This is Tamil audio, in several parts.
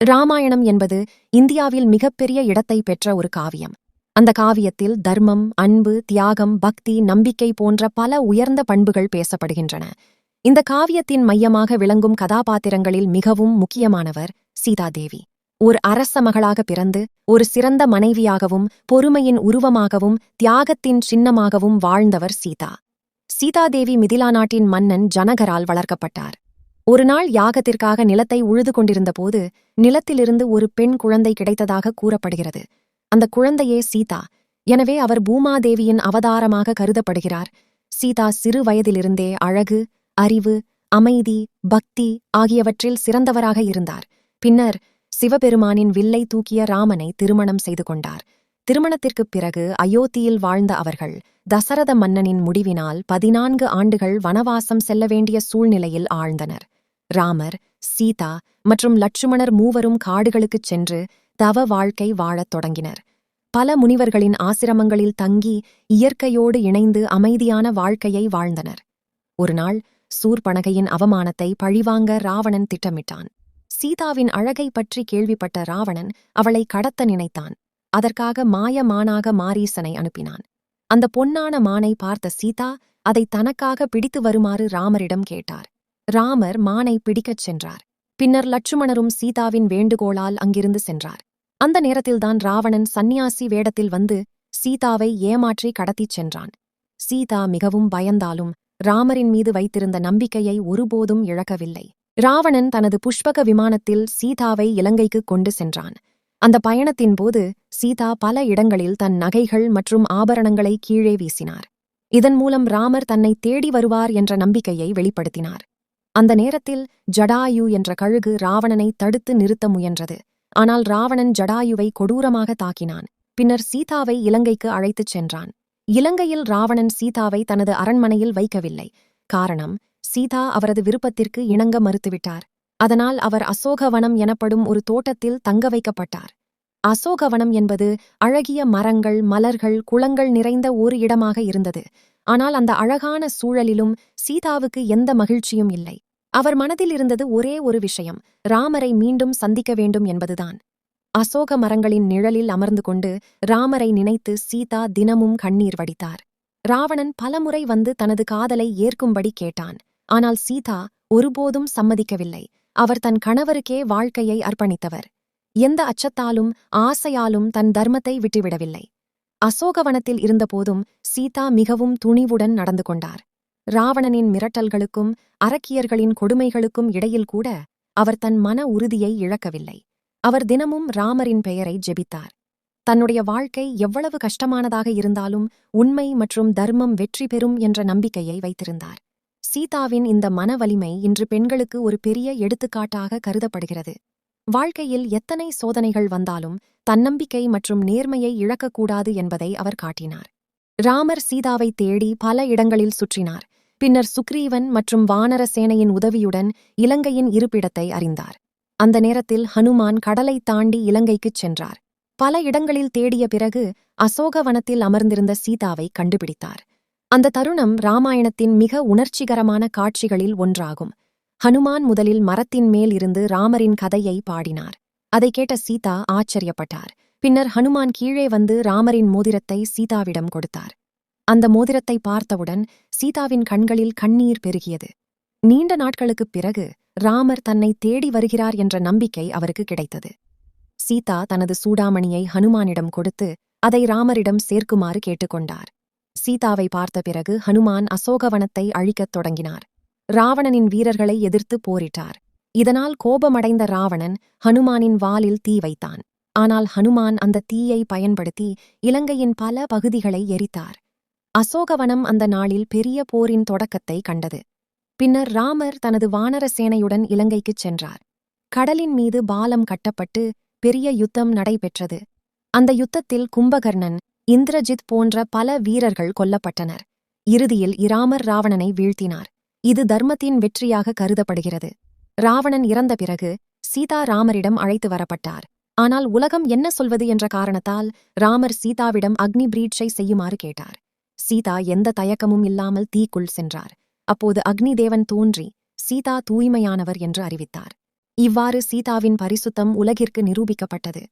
இராமாயணம் என்பது இந்தியாவில் மிகப்பெரிய இடத்தை பெற்ற ஒரு காவியம். அந்த காவியத்தில் தர்மம், அன்பு, தியாகம், பக்தி, நம்பிக்கை போன்ற பல உயர்ந்த பண்புகள் பேசப்படுகின்றன. இந்த காவியத்தின் மையமாக விளங்கும் கதாபாத்திரங்களில் மிகவும் முக்கியமானவர் சீதாதேவி. ஒரு அரச மகளாக பிறந்து ஒரு சிறந்த மனைவியாகவும் பொறுமையின் உருவமாகவும் தியாகத்தின் சின்னமாகவும் வாழ்ந்தவர் சீதா. சீதாதேவி மிதிலா நாட்டின் மன்னன் ஜனகரால் வளர்க்கப்பட்டார். ஒருநாள் யாகத்திற்காக நிலத்தை உழுது கொண்டிருந்தபோது நிலத்திலிருந்து ஒரு பெண் குழந்தை கிடைத்ததாக கூறப்படுகிறது. அந்த குழந்தையே சீதா. எனவே அவர் பூமாதேவியின் அவதாரமாக கருதப்படுகிறார். சீதா சிறு வயதிலிருந்தே அழகு, அறிவு, அமைதி, பக்தி ஆகியவற்றில் சிறந்தவராக இருந்தார். பின்னர் சிவபெருமானின் வில்லை தூக்கிய ராமனை திருமணம் செய்து கொண்டார். திருமணத்திற்குப் பிறகு அயோத்தியில் வாழ்ந்த அவர்கள் தசரத மன்னனின் முடிவினால் 14 ஆண்டுகள் வனவாசம் செல்ல வேண்டிய சூழ்நிலையில் ஆழ்ந்தனர். ராமர், சீதா மற்றும் லட்சுமணர் மூவரும் காடுகளுக்குச் சென்று தவ வாழ்க்கை வாழத் தொடங்கினர். பல முனிவர்களின் ஆசிரமங்களில் தங்கி இயற்கையோடு இணைந்து அமைதியான வாழ்க்கையை வாழ்ந்தனர். ஒருநாள் சூர்பனகையின் அவமானத்தை பழிவாங்க ராவணன் திட்டமிட்டான். சீதாவின் அழகை பற்றி கேள்விப்பட்ட ராவணன் அவளை கடத்த நினைத்தான். அதற்காக மாயமானாக மாரீசனை அனுப்பினான். அந்த பொன்னான மானை பார்த்த சீதா அதை தனக்காக பிடித்து வருமாறு ராமரிடம் கேட்டார். ராமர் மானை பிடிக்கச் சென்றார். பின்னர் லட்சுமணரும் சீதாவின் வேண்டுகோளால் அங்கிருந்து சென்றார். அந்த நேரத்தில்தான் ராவணன் சந்நியாசி வேடத்தில் வந்து சீதாவை ஏமாற்றி கடத்திச் சென்றான். சீதா மிகவும் பயந்தாலும் ராமரின் மீது வைத்திருந்த நம்பிக்கையை ஒருபோதும் இழக்கவில்லை. ராவணன் தனது புஷ்பக விமானத்தில் சீதாவை இலங்கைக்கு கொண்டு சென்றான். அந்த பயணத்தின் போது சீதா பல இடங்களில் தன் நகைகள் மற்றும் ஆபரணங்களை கீழே வீசினார். இதன் மூலம் ராமர் தன்னை தேடி வருவார் என்ற நம்பிக்கையை வெளிப்படுத்தினார். அந்த நேரத்தில் ஜடாயு என்ற கழுகு ராவணனை தடுத்து நிறுத்த முயன்றது. ஆனால் ராவணன் ஜடாயுவை கொடூரமாக தாக்கினான். பின்னர் சீதாவை இலங்கைக்கு அழைத்துச் சென்றான். இலங்கையில் ராவணன் சீதாவை தனது அரண்மனையில் வைக்கவில்லை. காரணம், சீதா அவரது விருப்பத்திற்கு இணங்க மறுத்துவிட்டார். அதனால் அவர் அசோகவனம் எனப்படும் ஒரு தோட்டத்தில் தங்க வைக்கப்பட்டார். அசோகவனம் என்பது அழகிய மரங்கள், மலர்கள், குளங்கள் நிறைந்த ஒரு இடமாக இருந்தது. ஆனால் அந்த அழகான சூழலிலும் சீதாவுக்கு எந்த மகிழ்ச்சியும் இல்லை. அவர் மனதில் இருந்தது ஒரே ஒரு விஷயம், ராமரை மீண்டும் சந்திக்க வேண்டும் என்பதுதான். அசோக மரங்களின் நிழலில் அமர்ந்து கொண்டு ராமரை நினைத்து சீதா தினமும் கண்ணீர் வடித்தார். ராவணன் பலமுறை வந்து தனது காதலை ஏற்கும்படி கேட்டான். ஆனால் சீதா ஒருபோதும் சம்மதிக்கவில்லை. அவர் தன் கணவருக்கே வாழ்க்கையை அர்ப்பணித்தவர். எந்த அச்சத்தாலும் ஆசையாலும் தன் தர்மத்தை விட்டுவிடவில்லை. அசோகவனத்தில் இருந்தபோதும் சீதா மிகவும் துணிவுடன் நடந்து கொண்டார். ராவணனின் மிரட்டல்களுக்கும் அரக்கியர்களின் கொடுமைகளுக்கும் இடையில் கூட அவர் தன் மன உறுதியை இழக்கவில்லை. அவர் தினமும் ராமரின் பெயரை ஜெபித்தார். தன்னுடைய வாழ்க்கை எவ்வளவு கஷ்டமானதாக இருந்தாலும் உண்மை மற்றும் தர்மம் வெற்றி பெறும் என்ற நம்பிக்கையை வைத்திருந்தார். சீதாவின் இந்த மன வலிமை இன்று பெண்களுக்கு ஒரு பெரிய எடுத்துக்காட்டாக கருதப்படுகிறது. வாழ்க்கையில் எத்தனை சோதனைகள் வந்தாலும் தன்னம்பிக்கை மற்றும் நேர்மையை இழக்கக்கூடாது என்பதை அவர் காட்டினார். ராமர் சீதாவை தேடி பல இடங்களில் சுற்றினார். பின்னர் சுக்ரீவன் மற்றும் வானர சேனையின் உதவியுடன் இலங்கையின் இருப்பிடத்தை அறிந்தார். அந்த நேரத்தில் ஹனுமான் கடலை தாண்டி இலங்கைக்குச் சென்றார். பல இடங்களில் தேடிய பிறகு அசோகவனத்தில் அமர்ந்திருந்த சீதாவை கண்டுபிடித்தார். அந்த தருணம் இராமாயணத்தின் மிக உணர்ச்சிகரமான காட்சிகளில் ஒன்றாகும். ஹனுமான் முதலில் மரத்தின் மேல் இருந்து ராமரின் கதையை பாடினார். அதை கேட்ட சீதா ஆச்சரியப்பட்டார். பின்னர் ஹனுமான் கீழே வந்து ராமரின் மோதிரத்தை சீதாவிடம் கொடுத்தார். அந்த மோதிரத்தை பார்த்தவுடன் சீதாவின் கண்களில் கண்ணீர் பெருகியது. நீண்ட நாட்களுக்குப் பிறகு ராமர் தன்னை தேடி வருகிறார் என்ற நம்பிக்கை அவருக்கு கிடைத்தது. சீதா தனது சூடாமணியை ஹனுமானிடம் கொடுத்து அதை ராமரிடம் சேர்க்குமாறு கேட்டுக்கொண்டார். சீதாவை பார்த்த பிறகு ஹனுமான் அசோகவனத்தை அழிக்கத் தொடங்கினார். ராவணனின் வீரர்களை எதிர்த்து போரிட்டார். இதனால் கோபமடைந்த ராவணன் ஹனுமானின் வாலில் தீ வைத்தான். ஆனால் ஹனுமான் அந்த தீயை பயன்படுத்தி இலங்கையின் பல பகுதிகளை எரித்தார். அசோகவனம் அந்த நாளில் பெரிய போரின் தொடக்கத்தை கண்டது. பின்னர் ராமர் தனது வானர சேனையுடன் இலங்கைக்குச் சென்றார். கடலின் மீது பாலம் கட்டப்பட்டு பெரிய யுத்தம் நடைபெற்றது. அந்த யுத்தத்தில் கும்பகர்ணன், இந்திரஜித் போன்ற பல வீரர்கள் கொல்லப்பட்டனர். இறுதியில் இராமர் ராவணனை வீழ்த்தினார். இது தர்மத்தின் வெற்றியாக கருதப்படுகிறது. ராவணன் இறந்த பிறகு சீதா ராமரிடம் அழைத்து வரப்பட்டார். ஆனால் உலகம் என்ன சொல்வது என்ற காரணத்தால் ராமர் சீதாவிடம் அக்னி பிரீட்சை செய்யுமாறு கேட்டார். சீதா எந்த தயக்கமும் இல்லாமல் தீக்குள் சென்றார். அப்போது அக்னி தேவன் தோன்றி சீதா தூய்மையானவர் என்று அறிவித்தார். இவ்வாறு சீதாவின் பரிசுத்தம் உலகிற்கு நிரூபிக்கப்பட்டது.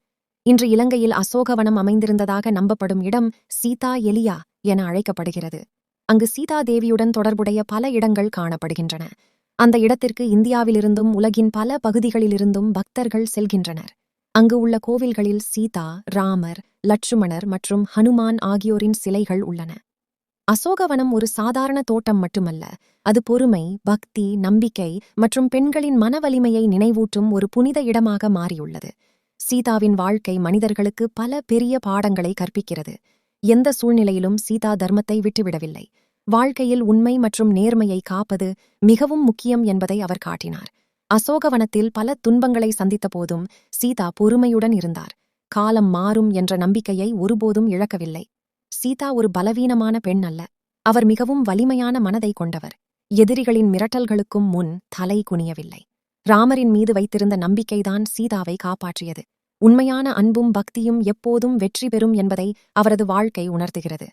இன்று இலங்கையில் அசோகவனம் அமைந்திருந்ததாக நம்பப்படும் இடம் சீதா எலியா என அழைக்கப்படுகிறது. அங்கு சீதா தேவியுடன் தொடர்புடைய பல இடங்கள் காணப்படுகின்றன. அந்த இடத்திற்கு இந்தியாவிலிருந்தும் உலகின் பல பகுதிகளிலிருந்தும் பக்தர்கள் செல்கின்றனர். அங்கு உள்ள கோவில்களில் சீதா, ராமர், லட்சுமணர் மற்றும் ஹனுமான் ஆகியோரின் சிலைகள் உள்ளன. அசோகவனம் ஒரு சாதாரண தோட்டம் மட்டுமல்ல, அது பொறுமை, பக்தி, நம்பிக்கை மற்றும் பெண்களின் மனவலிமையை நினைவூட்டும் ஒரு புனித இடமாக மாறியுள்ளது. சீதாவின் வாழ்க்கை மனிதர்களுக்கு பல பெரிய பாடங்களை கற்பிக்கிறது. எந்த சூழ்நிலையிலும் சீதா தர்மத்தை விட்டுவிடவில்லை. வாழ்க்கையில் உண்மை மற்றும் நேர்மையை காப்பது மிகவும் முக்கியம் என்பதை அவர் காட்டினார். அசோகவனத்தில் பல துன்பங்களை சந்தித்த போதும் சீதா பொறுமையுடன் இருந்தார். காலம் மாறும் என்ற நம்பிக்கையை ஒருபோதும் இழக்கவில்லை. சீதா ஒரு பலவீனமான பெண் அல்ல. அவர் மிகவும் வலிமையான மனதை கொண்டவர். எதிரிகளின் மிரட்டல்களுக்கும் முன் தலை குனியவில்லை. ராமரின் மீது வைத்திருந்த நம்பிக்கைதான் சீதாவை காப்பாற்றியது. உண்மையான அன்பும் பக்தியும் எப்போதும் வெற்றி பெறும் என்பதை அவரது வாழ்க்கை உணர்த்துகிறது.